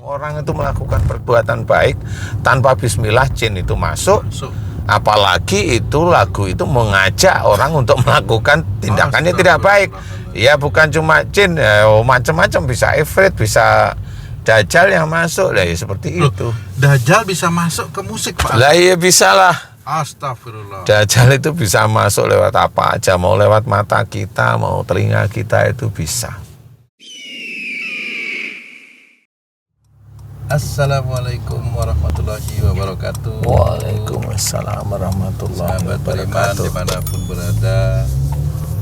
Orang itu melakukan perbuatan baik tanpa bismillah, jin itu masuk. Apalagi itu lagu itu mengajak orang untuk melakukan tindakannya tidak baik. Ya bukan cuma jin, macam-macam, bisa ifrit, bisa dajjal yang masuk lah, ya seperti itu. Dajjal bisa masuk ke musik, Pak? Lah iya bisa lah. Astagfirullah. Dajjal itu bisa masuk lewat apa aja, mau lewat mata kita, mau telinga kita, itu bisa. Assalamualaikum warahmatullahi wabarakatuh. Waalaikumsalam warahmatullahi Sahabat beriman wabarakatuh. dimanapun berada,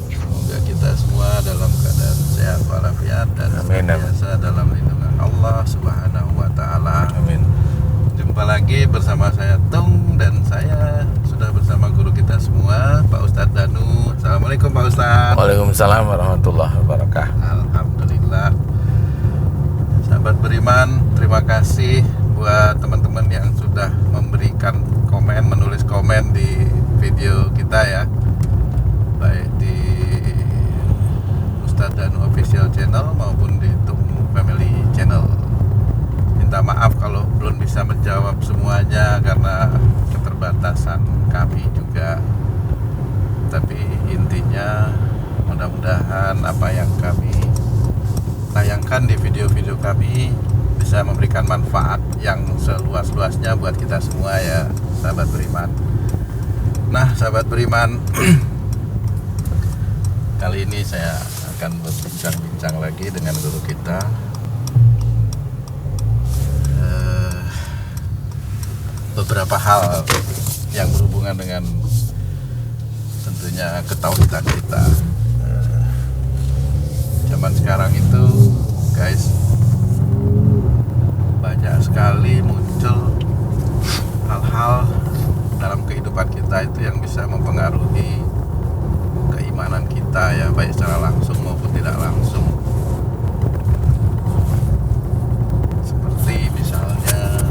semoga kita semua dalam keadaan sehat walafiat dan senantiasa dalam lindungan Allah Subhanahu wa Ta'ala. Amin. Jumpa lagi bersama saya Tung, dan saya sudah bersama guru kita semua, Pak Ustadz Danu. Assalamualaikum Pak Ustadz. Waalaikumsalam warahmatullahi wabarakatuh. Alhamdulillah. Sahabat beriman, terima kasih buat teman-teman yang sudah memberikan komen, menulis komen di video kita ya, baik di Ustadz Danu Official Channel maupun di Tung Family Channel. Minta maaf kalau belum bisa menjawab semuanya karena keterbatasan kami juga, tapi intinya mudah-mudahan apa yang kami tayangkan di video-video kami bisa memberikan manfaat yang seluas-luasnya buat kita semua ya, sahabat beriman. Nah, sahabat beriman, kali ini saya akan berbincang-bincang lagi dengan guru kita. Beberapa hal yang berhubungan dengan tentunya ketauhidan kita. Zaman sekarang itu, guys, banyak sekali muncul hal-hal dalam kehidupan kita itu yang bisa mempengaruhi keimanan kita ya, baik secara langsung maupun tidak langsung. Seperti misalnya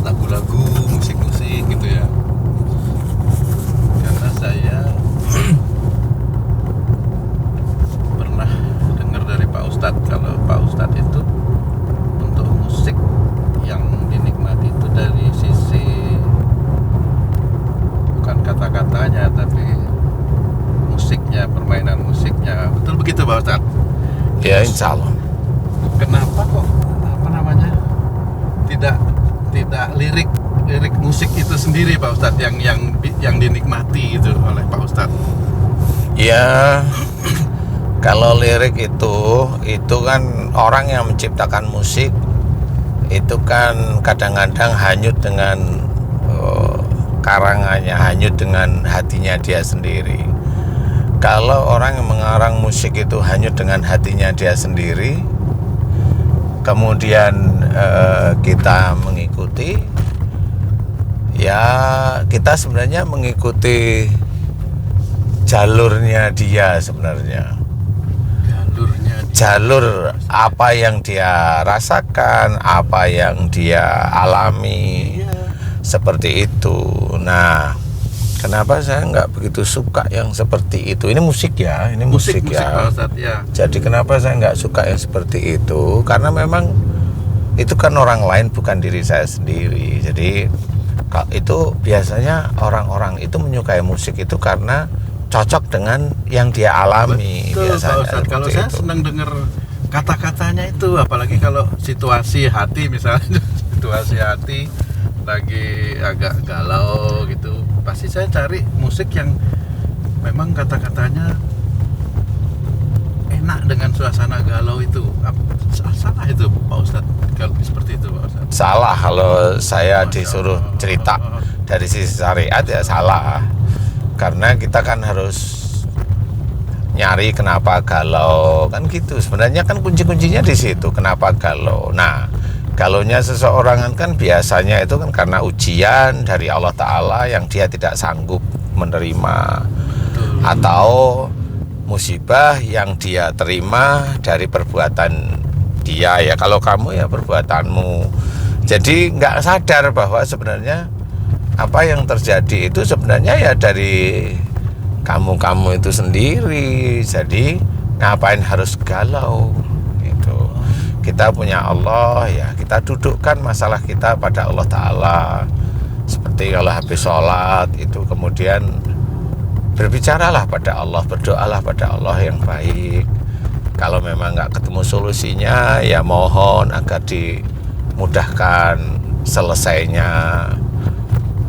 lagu-lagu, musik-musik gitu ya. Karena saya kalau Pak Ustadz itu untuk musik yang dinikmati itu dari sisi bukan kata-katanya tapi musiknya, permainan musiknya. Betul begitu Pak Ustadz? Ya insya Allah. Kenapa kok tidak lirik musik itu sendiri Pak Ustadz yang dinikmati itu oleh Pak Ustadz? Ya kalau lirik itu kan orang yang menciptakan musik itu kan kadang-kadang hanyut dengan karangannya, hanyut dengan hatinya dia sendiri. Kalau orang yang mengarang musik itu hanyut dengan hatinya dia sendiri, kemudian kita mengikuti, ya kita sebenarnya mengikuti jalurnya dia sebenarnya. Jalur apa yang dia rasakan, apa yang dia alami, seperti itu. Nah, kenapa saya nggak begitu suka yang seperti itu? Ini musik ya, ini musik ya. Jadi kenapa saya nggak suka yang seperti itu? Karena memang itu kan orang lain, bukan diri saya sendiri. Jadi itu biasanya orang-orang itu menyukai musik itu karena cocok dengan yang dia alami. Betul, biasanya. Pak Ustadz. Kalau saya senang dengar kata-katanya itu, apalagi kalau situasi hati misalnya, situasi hati lagi agak galau gitu, pasti saya cari musik yang memang kata-katanya enak dengan suasana galau itu. Salah itu Pak Ustadz kalau seperti itu Pak Ustadz? Salah kalau saya disuruh cerita dari sisi syariat ya salah. Karena kita kan harus nyari kenapa galau, kan gitu. Sebenarnya kan kunci-kuncinya di situ, kenapa galau. Nah, galaunya seseorang kan biasanya itu kan karena ujian dari Allah Ta'ala yang dia tidak sanggup menerima. Atau musibah yang dia terima dari perbuatan dia ya. Kalau kamu ya perbuatanmu. Jadi nggak sadar bahwa sebenarnya apa yang terjadi itu sebenarnya ya dari kamu itu sendiri. Jadi ngapain harus galau gitu. kita punya Allah, ya kita dudukkan masalah kita pada Allah Ta'ala. Seperti kalau habis sholat itu kemudian berbicaralah pada Allah, berdoalah pada Allah yang baik. Kalau memang nggak ketemu solusinya, ya mohon agar dimudahkan selesainya.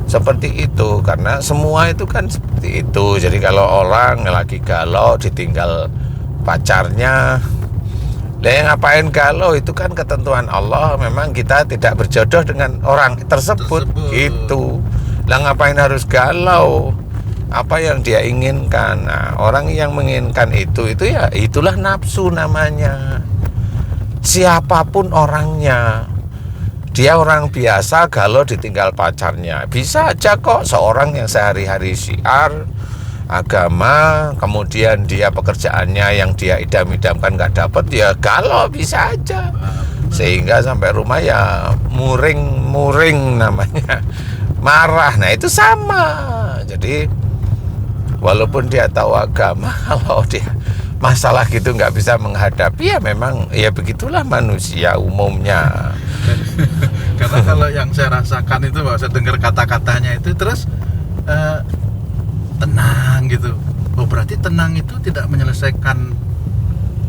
Seperti itu, karena semua itu kan seperti itu. Jadi kalau orang lagi galau ditinggal pacarnya, lah yang ngapain galau, itu kan ketentuan Allah. Memang kita tidak berjodoh dengan orang tersebut. Gitu. Lah ngapain harus galau? Apa yang dia inginkan? Nah, orang yang menginginkan itu ya itulah nafsu namanya. Siapapun orangnya, dia orang biasa galau ditinggal pacarnya, bisa aja kok. Seorang yang sehari-hari syiar agama, kemudian dia pekerjaannya yang dia idam-idamkan nggak dapat, ya galau bisa aja. Sehingga sampai rumah ya muring namanya, marah. Nah itu sama. Jadi walaupun dia tahu agama, kalau dia masalah gitu nggak bisa menghadapi, ya memang ya begitulah manusia umumnya. Karena kalau yang saya rasakan itu, saya dengar kata-katanya itu terus tenang gitu. Oh berarti tenang itu tidak menyelesaikan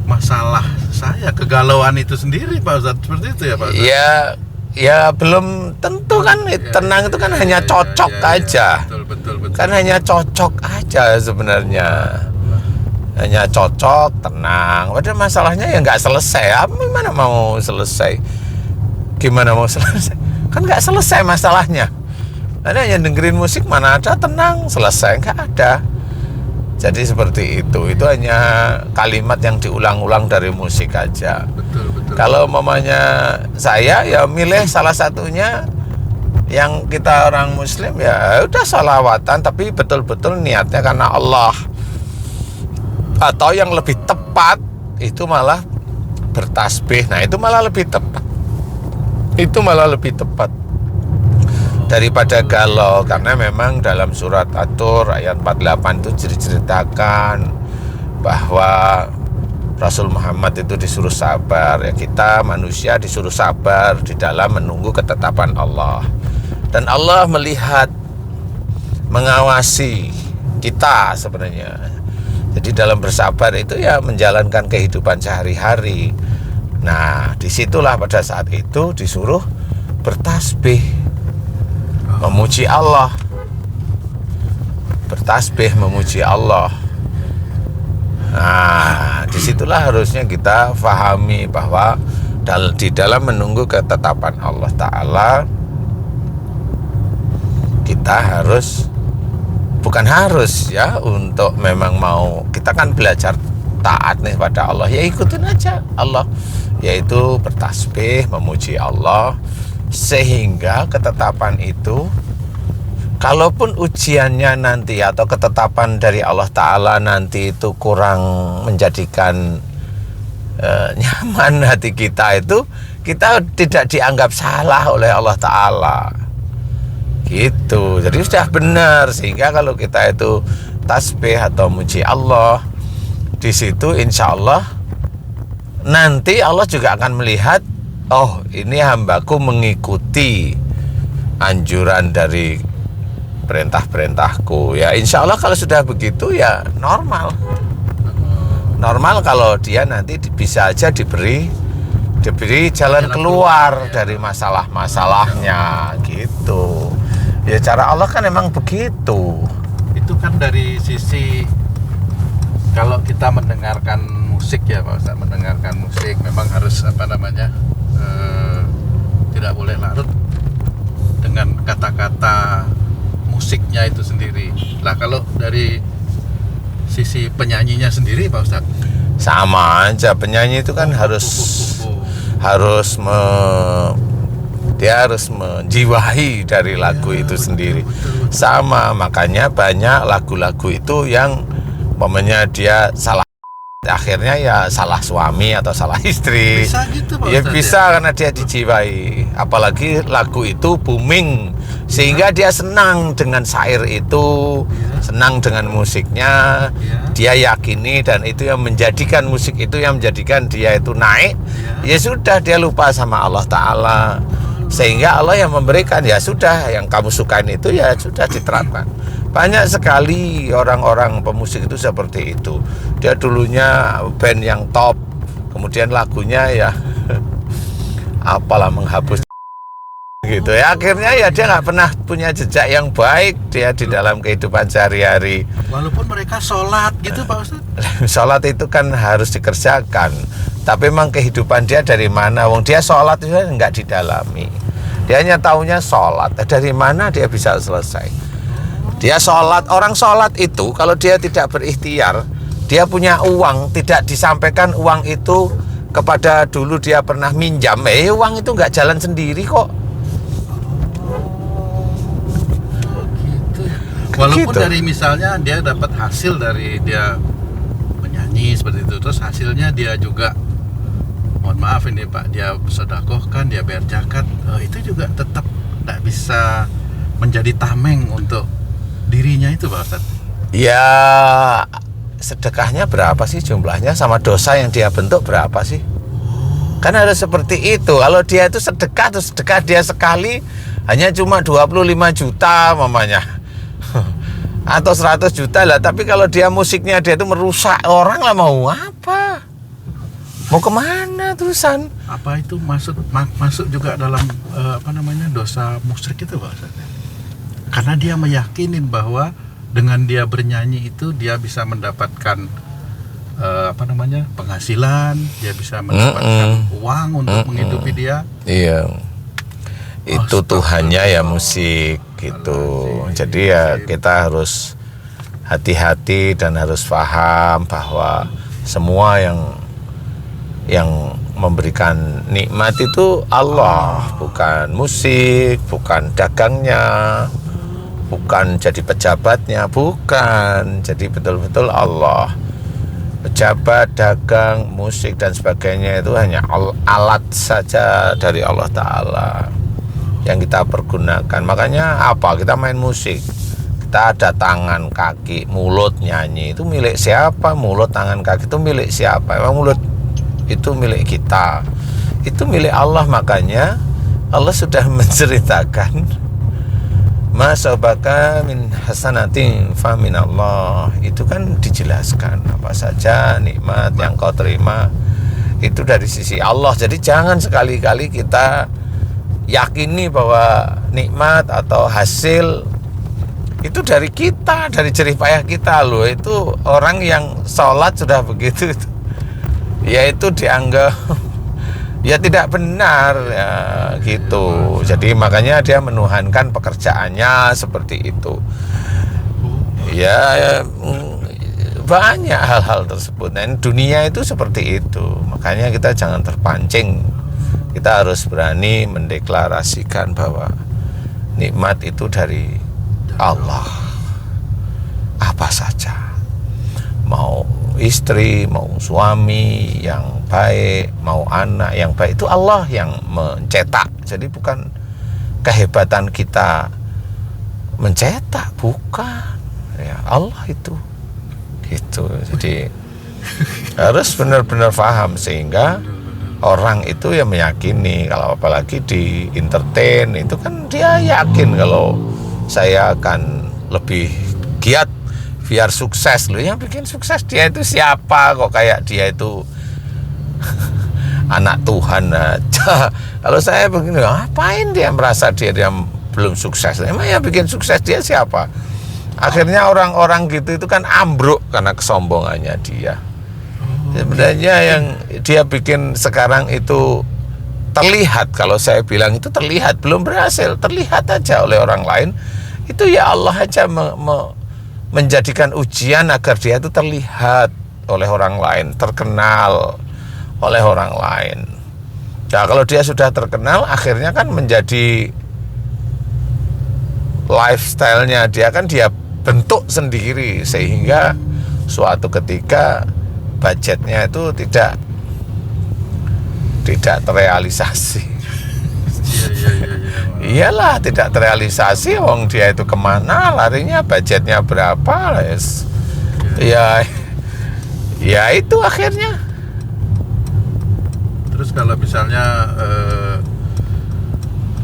masalah saya, kegalauan itu sendiri Pak Ustadz. Seperti itu ya Pak Ustadz? Ya belum tentu kan. Tenang itu kan hanya cocok aja. Betul. Kan hanya cocok aja sebenarnya. Hanya cocok, tenang. Padahal masalahnya ya nggak selesai. Gimana mau selesai? Kan nggak selesai masalahnya. Ada yang dengerin musik, mana ada tenang, selesai, nggak ada. Jadi seperti itu hanya kalimat yang diulang-ulang dari musik aja. Betul. Kalau mamanya saya ya milih salah satunya yang kita orang muslim, ya udah sholawatan, tapi betul-betul niatnya karena Allah. Atau yang lebih tepat itu malah bertasbih. Nah itu malah lebih tepat daripada galau. Karena memang dalam surat At-Tur ayat 48 itu diceritakan bahwa Rasul Muhammad itu disuruh sabar. Ya kita manusia disuruh sabar di dalam menunggu ketetapan Allah. Dan Allah melihat, mengawasi kita sebenarnya. Jadi dalam bersabar itu ya menjalankan kehidupan sehari-hari. Nah disitulah pada saat itu disuruh bertasbih, memuji Allah. Bertasbih memuji Allah. Nah disitulah harusnya kita fahami bahwa di dalam menunggu ketetapan Allah Ta'ala, kita harus, bukan harus ya, untuk memang mau, kita kan belajar taat nih pada Allah, ya ikutin aja Allah, yaitu bertasbih memuji Allah. Sehingga ketetapan itu, kalaupun ujiannya nanti atau ketetapan dari Allah Ta'ala nanti itu kurang menjadikan nyaman hati kita, itu kita tidak dianggap salah oleh Allah Ta'ala gitu. Jadi sudah benar. Sehingga kalau kita itu tasbih atau muji Allah, di situ insya Allah nanti Allah juga akan melihat, oh ini hambaku mengikuti anjuran dari perintah-perintahku. Ya insya Allah kalau sudah begitu ya normal kalau dia nanti bisa aja diberi jalan keluar dari masalah-masalahnya gitu. Ya cara Allah kan emang begitu. Itu kan dari sisi kalau kita mendengarkan musik ya Pak Ustaz, mendengarkan musik memang harus tidak boleh larut dengan kata-kata musiknya itu sendiri. Lah kalau dari sisi penyanyinya sendiri Pak Ustaz, sama aja. Penyanyi itu kan dia harus menjiwahi dari lagu itu sendiri. Sama, makanya banyak lagu-lagu itu yang umpamanya dia salah, akhirnya ya salah suami atau salah istri. Bisa gitu Pak Ya Ustaz, bisa ya? Karena dia dijiwai. Apalagi lagu itu booming sehingga dia senang dengan syair itu, senang dengan musiknya, dia yakini dan itu yang menjadikan musik itu yang menjadikan dia itu naik, ya sudah dia lupa sama Allah Ta'ala, sehingga Allah yang memberikan, ya sudah yang kamu sukain itu ya sudah diterapkan. Banyak sekali orang-orang pemusik itu seperti itu, dia dulunya band yang top, kemudian lagunya ya apalah menghapus gitu ya, akhirnya ya dia nggak pernah punya jejak yang baik dia di dalam kehidupan sehari-hari. Walaupun mereka sholat gitu Pak Ustadz. Sholat itu kan harus dikerjakan, tapi memang kehidupan dia dari mana? Wong dia sholat itu nggak didalami, dia hanya taunya sholat, dari mana dia bisa selesai? Dia sholat, orang sholat itu kalau dia tidak berikhtiar, dia punya uang, tidak disampaikan uang itu kepada dulu dia pernah minjam, uang itu nggak jalan sendiri kok. Walaupun gitu. dari misalnya dia dapat hasil dari dia menyanyi seperti itu, terus hasilnya dia juga, mohon maaf ini Pak, dia sedekahkan, dia bayar zakat, itu juga tetap tidak bisa menjadi tameng untuk dirinya itu Pak Ustadz. Ya sedekahnya berapa sih jumlahnya sama dosa yang dia bentuk berapa sih? Kan harus seperti itu. Kalau dia itu sedekah, terus sedekah dia sekali hanya cuma 25 juta mamanya atau 100 juta lah, tapi kalau dia musiknya dia itu merusak orang lah, mau apa? Mau kemana terusan? Apa itu masuk juga dalam dosa musyrik itu Pak Ustadz? Karena dia meyakinin bahwa dengan dia bernyanyi itu dia bisa mendapatkan penghasilan, dia bisa mendapatkan uang untuk menghidupi dia. Iya. Itu Tuhannya ya musik gitu. Jadi ya kita harus hati-hati dan harus paham bahwa semua yang memberikan nikmat itu Allah, bukan musik, bukan dagangnya, bukan jadi pejabatnya, bukan. Jadi betul-betul Allah. Pejabat, dagang, musik dan sebagainya itu hanya alat saja dari Allah Ta'ala yang kita pergunakan. Makanya apa? Kita main musik, kita ada tangan, kaki, mulut nyanyi, itu milik siapa? Mulut, tangan, kaki itu milik siapa? Emang mulut itu milik kita? Itu milik Allah. Makanya Allah sudah menceritakan ma sabaka min hasanatin fa min Allah. Itu kan dijelaskan apa saja nikmat yang kau terima itu dari sisi Allah. Jadi jangan sekali-kali kita yakini bahwa nikmat atau hasil itu dari kita, dari jerih payah kita loh. Itu orang yang sholat sudah begitu, ya itu dianggap ya tidak benar ya gitu. Jadi makanya dia menuhankan pekerjaannya seperti itu. Ya banyak hal-hal tersebut. Dan dunia itu seperti itu. Makanya kita jangan terpancing. Kita harus berani mendeklarasikan bahwa nikmat itu dari Allah. Apa saja, mau istri, mau suami yang baik, mau anak yang baik, itu Allah yang mencetak. Jadi bukan kehebatan kita mencetak, bukan. Ya Allah itu. Gitu. Jadi harus benar-benar paham, sehingga orang itu ya meyakini, kalau apalagi di entertain itu kan dia yakin kalau saya akan lebih giat biar sukses. Loh, yang bikin sukses dia itu siapa? Kok kayak dia itu anak Tuhan aja. Kalau saya begini, ngapain dia merasa dia belum sukses? Emang yang bikin sukses dia siapa? Akhirnya orang-orang gitu itu kan ambruk karena kesombongannya dia. Sebenarnya yang dia bikin sekarang itu terlihat, kalau saya bilang itu terlihat, belum berhasil, terlihat aja oleh orang lain. Itu ya Allah aja menjadikan ujian agar dia itu terlihat oleh orang lain, terkenal oleh orang lain. Nah kalau dia sudah terkenal, akhirnya kan menjadi lifestyle-nya dia kan dia bentuk sendiri, sehingga suatu ketika budgetnya itu tidak terrealisasi. Iya. Iyalah tidak terrealisasi, wong dia itu kemana larinya, budgetnya berapa, ya itu akhirnya. Terus kalau misalnya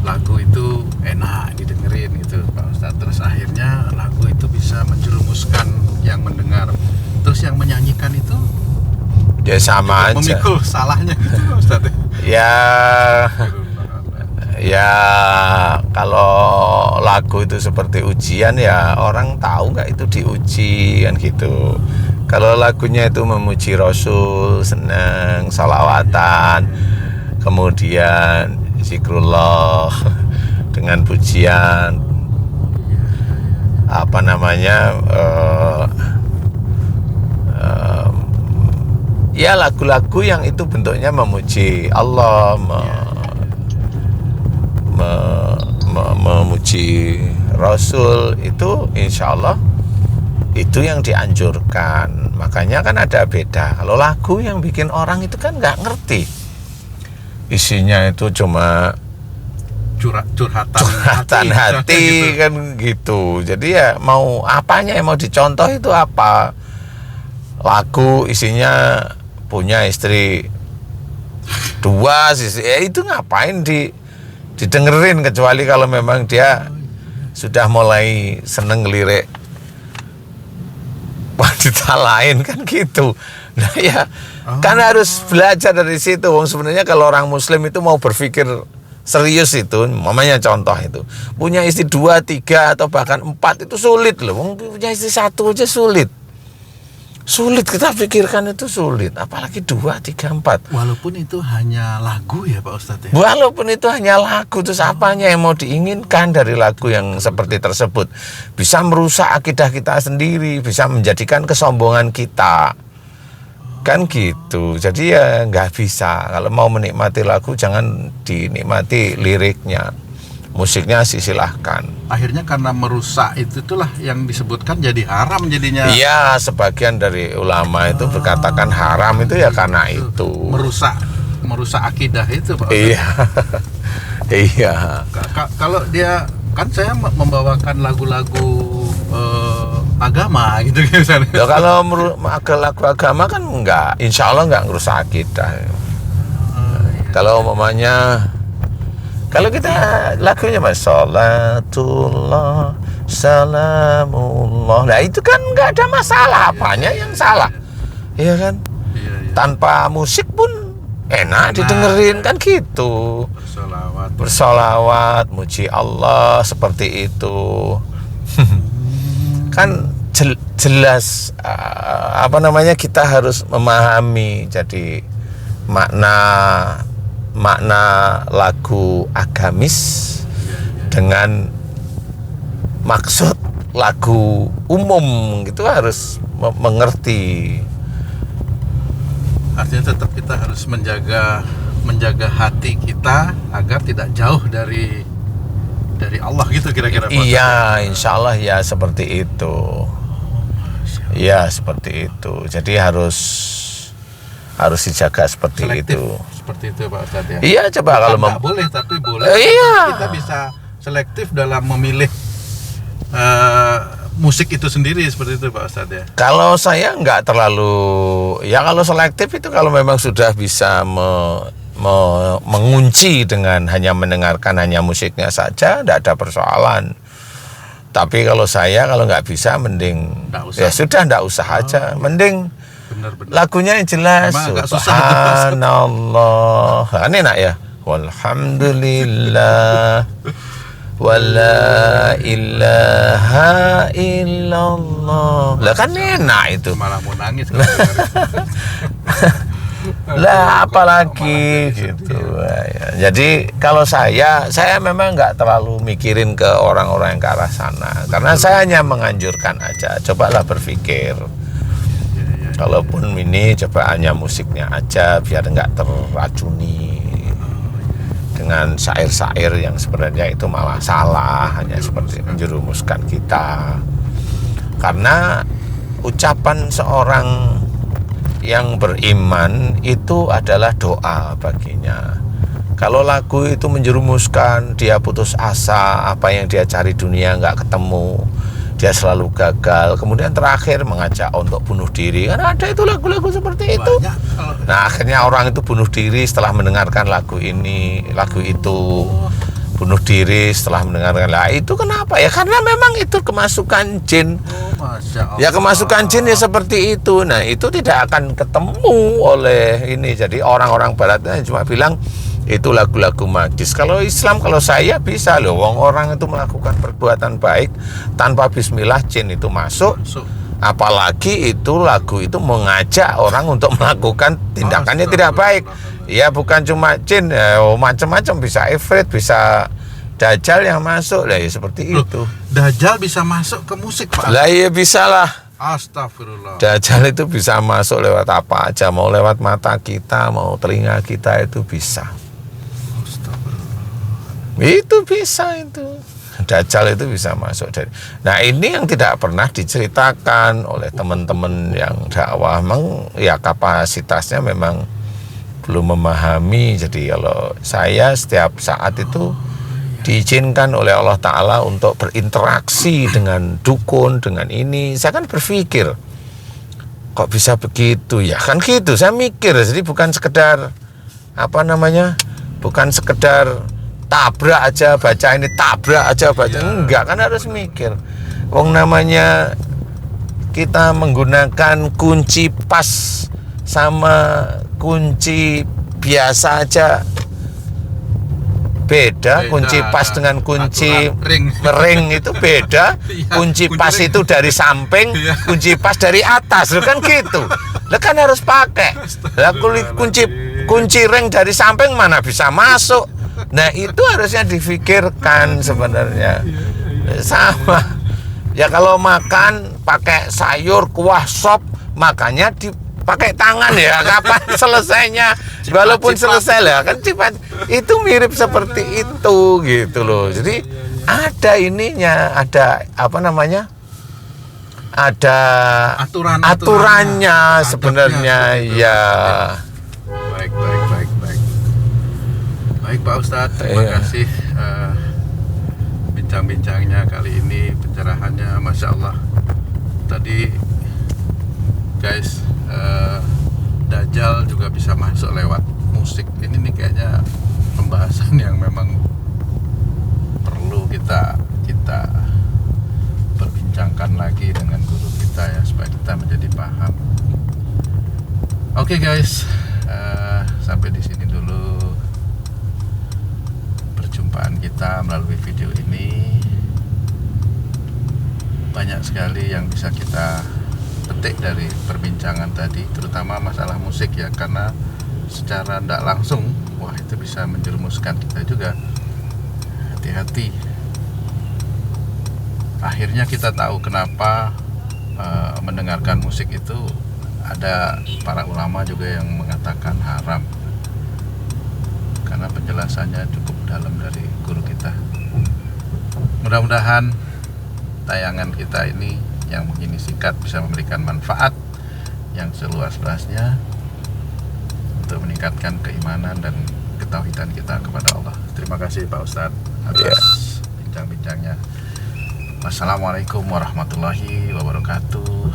lagu itu enak didengerin gitu Pak Ustadz, terus akhirnya lagu itu bisa menjerumuskan yang mendengar, terus yang menyanyikan itu Ya sama aja. Memikul salahnya gitu Pak Ustadz. Ya kalau lagu itu seperti ujian, ya orang tahu nggak itu diuji kan gitu. Kalau lagunya itu memuji Rasul, senang, salawatan, kemudian zikrullah dengan pujian, apa namanya, ya lagu-lagu yang itu bentuknya memuji Allah, memuji Rasul, itu insya Allah itu yang dianjurkan. Makanya kan ada beda. Kalau lagu yang bikin orang itu kan nggak ngerti, isinya itu cuma curhatan hati kan gitu. Jadi ya mau apanya yang mau dicontoh itu apa? Lagu isinya punya istri 2 sisi, ya itu ngapain didengerin, kecuali kalau memang dia sudah mulai seneng ngelirik wanita lain kan gitu. Nah ya kan harus belajar dari situ. Wong sebenarnya kalau orang muslim itu mau berpikir serius itu, mamanya contoh itu punya istri 2, 3 atau bahkan 4 itu sulit loh. Wong punya istri 1 aja sulit kita pikirkan, itu sulit, apalagi 2, 3, 4. Walaupun itu hanya lagu ya Pak Ustadz ya? Walaupun itu hanya lagu, terus apanya yang mau diinginkan dari lagu yang seperti tersebut? Bisa merusak akidah kita sendiri, bisa menjadikan kesombongan kita, kan gitu. Jadi ya nggak bisa. Kalau mau menikmati lagu jangan dinikmati liriknya, musiknya sih silahkan. Akhirnya karena merusak itulah yang disebutkan jadi haram jadinya. Iya, sebagian dari ulama itu berkatakan haram itu ya karena itu. Merusak akidah itu Pak Ustadz. Iya. Iya. Kalau dia kan saya membawakan lagu-lagu agama gitu misalnya. Ya, kalau lagu agama kan enggak, insya Allah enggak ngerusak akidah. Kalau umpamanya, kalau kita lagunya Salatullah Salamullah, nah itu kan nggak ada masalah, apanya yang salah, iya kan? Tanpa musik pun enak didengerin kan gitu. Bersolawat, muji Allah seperti itu. Kan jelas, apa namanya, kita harus memahami jadi makna lagu agamis dengan maksud lagu umum gitu, harus mengerti. Artinya tetap kita harus menjaga hati kita agar tidak jauh dari Allah gitu kira-kira Pak. Iya, insya Allah ya seperti itu. Ya seperti itu. Jadi harus dijaga seperti selektif, itu. Seperti itu Pak Ustadz ya. Iya, coba kalau nggak boleh, tapi boleh. Iya. Kita bisa selektif dalam memilih musik itu sendiri, seperti itu Pak Ustadz ya. Kalau saya nggak terlalu, ya kalau selektif itu kalau memang sudah bisa mengunci dengan hanya mendengarkan hanya musiknya saja, tidak ada persoalan. Tapi kalau saya kalau nggak bisa, mending ya sudah nggak usah aja, mending lagunya yang jelas. Subhanallah, ini enak ya. Walhamdulillah, wala ilaha illallah. Lah kan enak itu. Malah mau nangis. Lah apalagi gitu. Jadi kalau saya memang nggak terlalu mikirin ke orang-orang yang ke arah sana, karena saya hanya menganjurkan aja, cobalah berpikir. Kalaupun ini coba hanya musiknya aja, biar nggak terracuni dengan syair-syair yang sebenarnya itu malah salah, hanya seperti menjerumuskan kita. Karena ucapan seorang yang beriman itu adalah doa baginya. Kalau lagu itu menjerumuskan, dia putus asa, apa yang dia cari dunia nggak ketemu, dia selalu gagal, kemudian terakhir mengajak untuk bunuh diri, kan ada itu lagu-lagu seperti itu. Nah akhirnya orang itu bunuh diri setelah mendengarkan lagu ini, lagu itu, bunuh diri setelah mendengarkan. Lah itu kenapa ya? Karena memang itu kemasukan jin. Ya kemasukan jin ya seperti itu. Nah itu tidak akan ketemu oleh ini. Jadi orang-orang barat cuma bilang itu lagu-lagu magis. Kalau Islam, kalau saya bisa loh, wong orang itu melakukan perbuatan baik tanpa bismillah jin itu masuk. Apalagi itu lagu itu mengajak orang untuk melakukan tindakannya tidak baik. Ya bukan cuma jin, macam-macam, bisa ifrit, bisa dajjal yang masuk lah ya seperti itu. Dajjal bisa masuk ke musik, Pak? Lah iya bisa lah. Astagfirullah. Dajjal itu bisa masuk lewat apa aja, mau lewat mata kita, mau telinga kita itu bisa. Itu bisa itu. Dajjal itu bisa masuk dari. Nah ini yang tidak pernah diceritakan oleh teman-teman yang dakwah. Memang ya kapasitasnya memang belum memahami. Jadi kalau saya setiap saat itu diizinkan oleh Allah Ta'ala untuk berinteraksi dengan dukun, dengan ini, saya kan berpikir kok bisa begitu ya, kan gitu saya mikir. Jadi bukan sekedar apa namanya, bukan sekedar tabrak aja baca ini, tabrak aja baca, enggak, kan harus mikir. Wong namanya kita menggunakan kunci pas sama kunci biasa aja beda. Kunci pas dengan kunci ring itu beda. Kunci pas itu dari samping, kunci pas dari atas, loh kan gitu. Lah kan harus pakai. Lah kunci ring dari samping mana bisa masuk. Nah itu harusnya difikirkan sebenarnya. Sama ya, kalau makan pakai sayur kuah sop, makanya dipakai tangan ya, kapan selesainya. Walaupun selesai lah kan cepat. Itu mirip seperti itu gitu loh. Jadi ada ininya, ada apa namanya, ada aturannya sebenarnya ya. Baik Pak Ustadz, terima kasih bincang-bincangnya kali ini, pencerahannya, Masya Allah. Tadi guys, Dajjal juga bisa masuk lewat musik. Ini nih kayaknya pembahasan yang memang perlu kita perbincangkan lagi dengan guru kita ya, supaya kita menjadi paham. Oke guys, sampai di sini dulu perjumpaan kita melalui video ini. Banyak sekali yang bisa kita petik dari perbincangan tadi, terutama masalah musik ya, karena secara tidak langsung wah itu bisa menjerumuskan kita juga. Hati-hati. Akhirnya kita tahu kenapa mendengarkan musik itu ada para ulama juga yang mengatakan haram, karena penjelasannya cukup dalam dari guru kita. Mudah-mudahan tayangan kita ini yang begini singkat bisa memberikan manfaat yang seluas-luasnya untuk meningkatkan keimanan dan ketauhidan kita kepada Allah. Terima kasih Pak Ustadz atas bincang-bincangnya. Wassalamualaikum warahmatullahi wabarakatuh.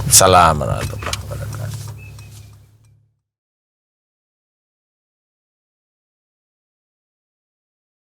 Assalamualaikum warahmatullahi wabarakatuh.